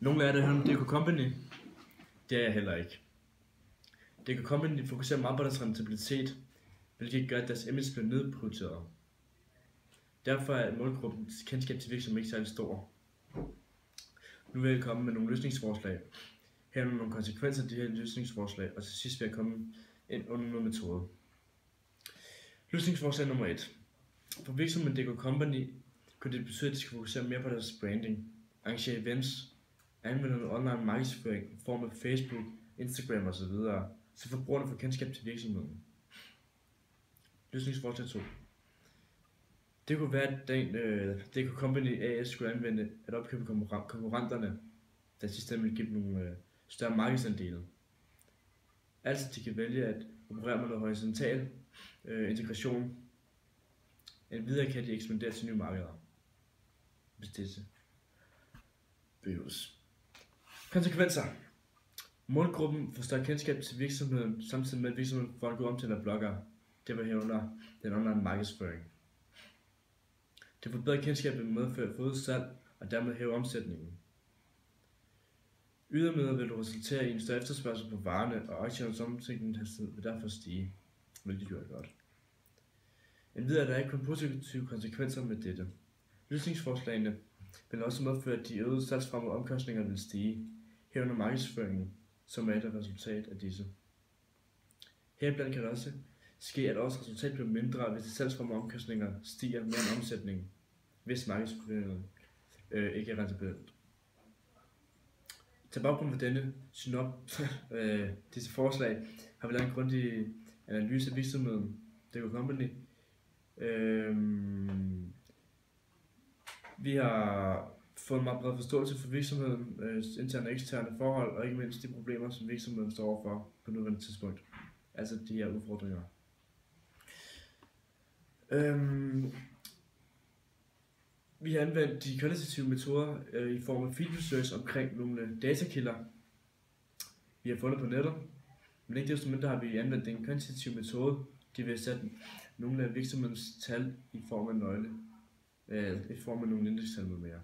Nogle af det her om DK Company, det er jeg heller ikke. DK Company fokuserer meget på deres rentabilitet, hvilket gør, at deres image bliver nedprioriteret. Derfor er målgruppens kendskab til virksomheden ikke særlig stor. Nu vil jeg komme med nogle løsningsforslag. Her er nogle konsekvenser af de her løsningsforslag, og til sidst vil jeg komme ind under noget metode. Løsningsforslag nummer 1. For virksomheden DK Company kunne det betyde, at de skal fokusere mere på deres branding, arrangere events, anvende noget online markedsføring i form af Facebook, Instagram osv., så forbrugerne får kendskab til virksomheden. Løsningsforslag 2. Det kunne være, at DK Company AS skulle anvende at opkøbe konkurrenterne, der sidst vil give dem nogle større markedsandele. Altså de kan vælge at operere med noget horisontal integration. Endvidere kan de ekspandere til nye markeder, hvis disse behøves. Konsekvenser. Målgruppen får større kendskab til virksomheden, samtidig med at virksomheden får en god omtale af bloggere. Det var herunder den online markedsføring. Det forbedrer kendskabet med medført forøget salg og dermed hæve omsætningen. Ydermere vil det resultere i en større efterspørgsel på varerne, og aktiernes omsætningshastighed vil derfor stige, hvilket jo er godt. Endvidere er der ikke kun positive konsekvenser med dette. Løsningsforslagene vil også medføre, at de øgede salgsfremmede omkostninger vil stige, herunder markedsføringen, som er et resultat af disse. Heriblandt kan det også ske, at årets resultat bliver mindre, hvis de salgsfremmede omkostninger stiger mere end omsætningen, hvis markedsføringen ikke er rentabelt. Til baggrund for disse forslag har vi lavet en grundig analyse af virksomheden DK Company. Vi har fået en meget bred forståelse for virksomhedens interne og eksterne forhold, og ikke mindst de problemer, som virksomheden står overfor på nuværende tidspunkt. Altså de her udfordringer. Vi har anvendt de kvalitative metoder i form af field research omkring nogle datakilder, vi har fundet på nettet. Men ikke desto mindre har vi anvendt en kvantitativ metode, de vil sætte nogle af virksomhedens tal i form af nøgle, i form af nogle indekstal med mere.